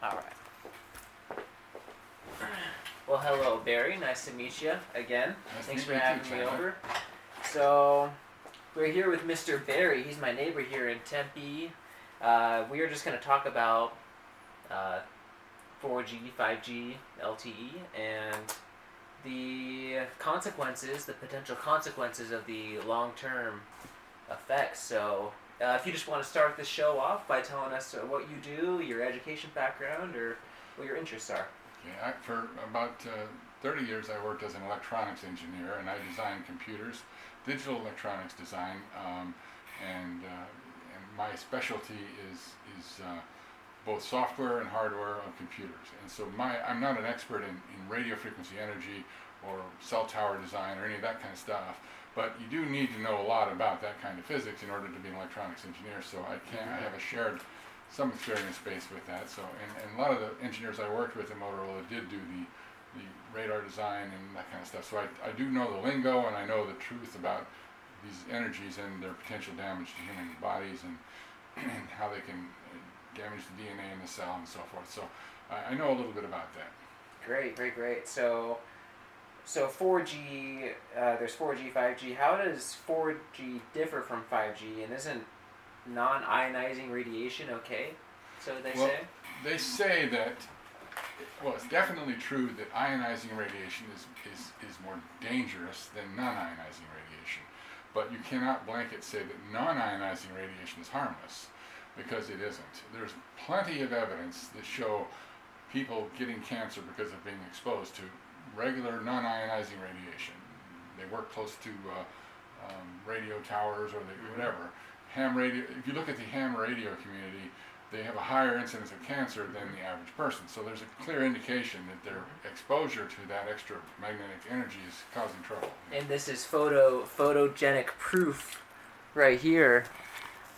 All right. Well, hello, Barry. Nice to meet you again. Thanks for having me over. So, we're here with Mr. Barry. He's my neighbor here in Tempe. We are just going to talk about 4G, 5G, LTE, and the consequences, the potential consequences of the long-term effects. So, if you just want to start the show off by telling us what you do, your education background, or what your interests are. Yeah, for about 30 years I worked as an electronics engineer, and I designed computers, digital electronics design, and my specialty is both software and hardware of computers. And so I'm not an expert in radio frequency energy or cell tower design or any of that kind of stuff, but you do need to know a lot about that kind of physics in order to be an electronics engineer. So I have a shared some experience base with that. So and a lot of the engineers I worked with at Motorola did do the radar design and that kind of stuff. So I do know the lingo, and I know the truth about these energies and their potential damage to human bodies, and how they can damage the DNA in the cell and so forth. So I know a little bit about that. Great. So 4G, there's 4G, 5G. How does 4G differ from 5G? And isn't non-ionizing radiation okay? So they say? They say that, well, it's definitely true that ionizing radiation is more dangerous than non-ionizing radiation. But you cannot blanket say that non-ionizing radiation is harmless, because it isn't. There's plenty of evidence that show people getting cancer because of being exposed to regular non-ionizing radiation. They work close to radio towers or whatever. Ham radio. If you look at the ham radio community, they have a higher incidence of cancer than the average person. So there's a clear indication that their exposure to that extra magnetic energy is causing trouble. And this is photogenic proof right here.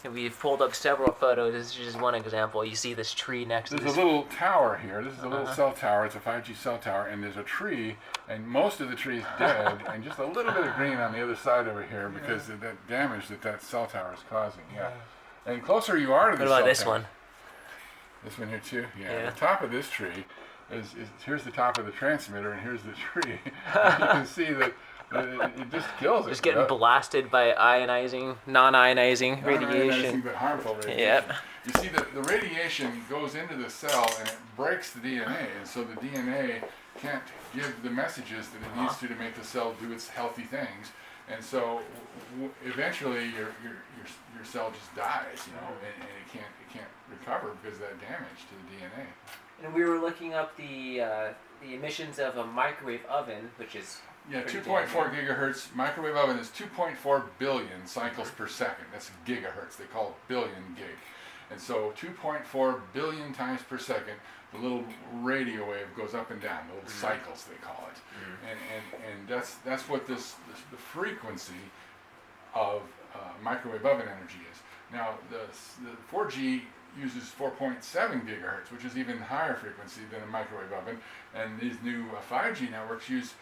And we've pulled up several photos. This is just one example. You see this tree next to this. There's a little tower here. This is a little cell tower. It's a 5G cell tower, and there's a tree, and most of the tree is dead, and just a little bit of green on the other side over here because of that damage that cell tower is causing. Yeah. And closer you are to the cell tower. What about this one? This one here too? Yeah. The top of this tree is here's the top of the transmitter, and here's the tree. You can see that it just kills it. Just getting blasted by non-ionizing radiation. But harmful radiation. Yep. You see, the radiation goes into the cell and it breaks the DNA, and so the DNA can't give the messages that it needs to make the cell do its healthy things, and so eventually your cell just dies, and it can't recover because of that damage to the DNA. And we were looking up the emissions of a microwave oven, which is 2.4 gigahertz. Microwave oven is 2.4 billion cycles per second. That's gigahertz. They call it billion gig. And so 2.4 billion times per second, the little radio wave goes up and down, the little cycles they call it. And that's what the frequency of microwave oven energy is. Now the 4G uses 4.7 gigahertz, which is even higher frequency than a microwave oven. And these new 5G networks use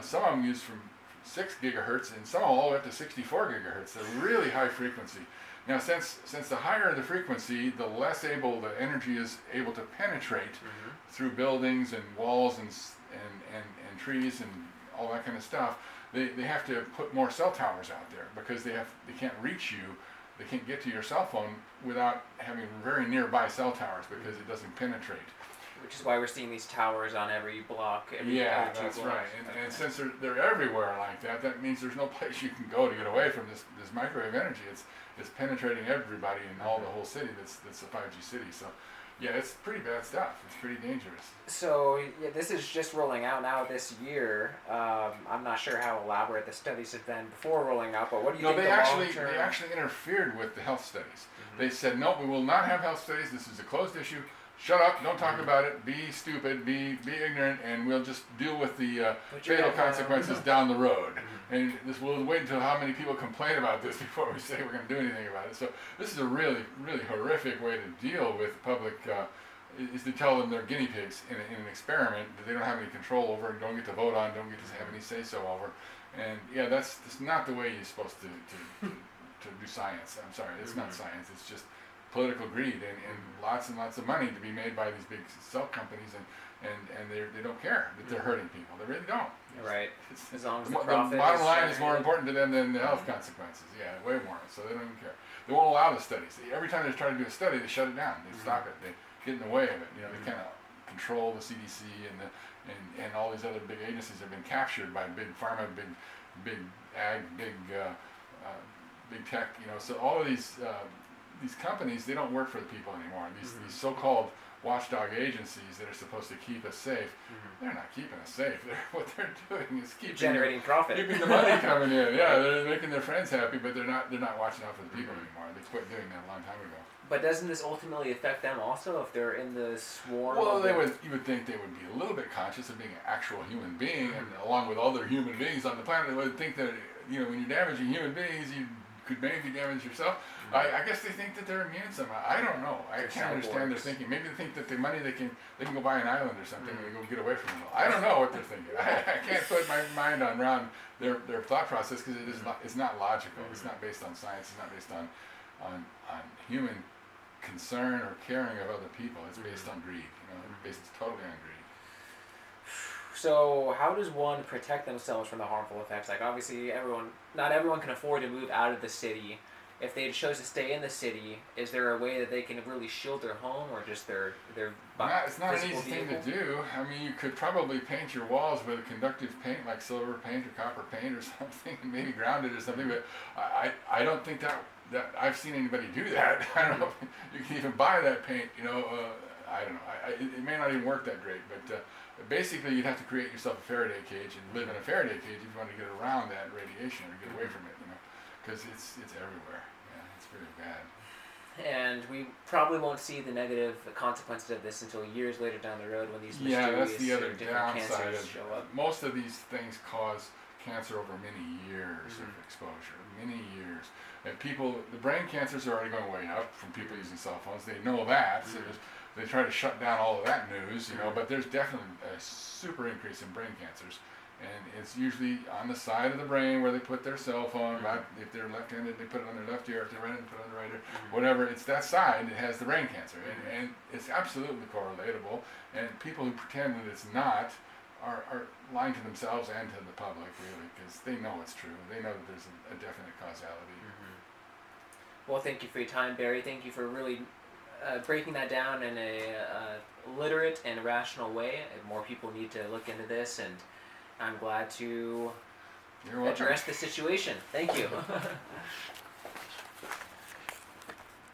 some of them use from 6 gigahertz, and some all the way up to 64 gigahertz. They're really high frequency. Now, since the higher the frequency, the less able the energy is able to penetrate through buildings and walls and trees and all that kind of stuff. They have to put more cell towers out there because they can't reach you. They can't get to your cell phone without having very nearby cell towers because it doesn't penetrate. Which is why we're seeing these towers on every block. That's right. And since they're everywhere like that, that means there's no place you can go to get away from this microwave energy. It's penetrating everybody in the whole city. That's a 5G city. So, yeah, it's pretty bad stuff. It's pretty dangerous. So, this is just rolling out now this year. I'm not sure how elaborate the studies have been before rolling out, but what do you think? They actually interfered with the health studies. They said, no, we will not have health studies. This is a closed issue. Shut up, don't talk about it, be stupid, be ignorant, and we'll just deal with the fatal consequences down the road. And we'll wait until how many people complain about this before we say we're going to do anything about it. So this is a really, really horrific way to deal with public, is to tell them they're guinea pigs in an experiment that they don't have any control over, and don't get to vote on, don't get to have any say-so over. And that's not the way you're supposed to do science. I'm sorry, it's not science, it's just political greed and lots and lots of money to be made by these big cell companies, and they don't care that they're hurting people. They really don't. Right. It's, As long as the, the the profit bottom is line is more generated. important to them than the health consequences. Yeah, way more. So they don't even care. They won't allow the studies. Every time they try to do a study, they shut it down. They stop it. They get in the way of it. They kind of control the CDC and all these other big agencies have been captured by big pharma, big ag, big tech. So all of these companies, they don't work for the people anymore. These so-called watchdog agencies that are supposed to keep us safe, they're not keeping us safe. What they're doing is Generating profit. keeping the money coming in. Yeah, they're making their friends happy, but they're not watching out for the people anymore. They quit doing that a long time ago. But doesn't this ultimately affect them also if they're in the swarm? Well, of you would think they would be a little bit conscious of being an actual human being, and along with other human beings on the planet, they would think that when you're damaging human beings, you could maybe damage yourself. I guess they think that they're immune somehow. I don't know. I can't understand their thinking. Maybe they think that the money they can go buy an island or something and go get away from it all. I don't know what they're thinking. I can't put my mind around their thought process because it's not logical. It's not based on science. It's not based on human concern or caring of other people. It's based on greed. It's based totally on greed. So how does one protect themselves from the harmful effects? Like obviously not everyone can afford to move out of the city. If they chose to stay in the city, is there a way that they can really shield their home or just their It's not an physical easy thing vehicle? to do. I mean, you could probably paint your walls with a conductive paint like silver paint or copper paint or something, maybe grounded or something. But I don't think that I've seen anybody do that. I don't know if you can even buy that paint. I don't know. It may not even work that great, but basically you'd have to create yourself a Faraday cage and live in a Faraday cage if you want to get around that radiation or get away from it. Because it's everywhere. Yeah, it's really bad. And we probably won't see the negative consequences of this until years later down the road when these Yeah, mysterious that's the other or different downside cancers of show up. most of these things cause cancer over many years of exposure, many years. And the brain cancers are already going way up from people using cell phones. They know that, so they try to shut down all of that news, but there's definitely a super increase in brain cancers. And it's usually on the side of the brain where they put their cell phone. If they're left-handed, they put it on their left ear. If they're right-handed, they put it on the right ear. Whatever, it's that side that has the brain cancer. And it's absolutely correlatable. And people who pretend that it's not are lying to themselves and to the public, really, because they know it's true. They know that there's a definite causality. Well, thank you for your time, Barry. Thank you for really breaking that down in a literate and rational way. And more people need to look into this, and I'm glad to You're welcome. address the situation. Thank you.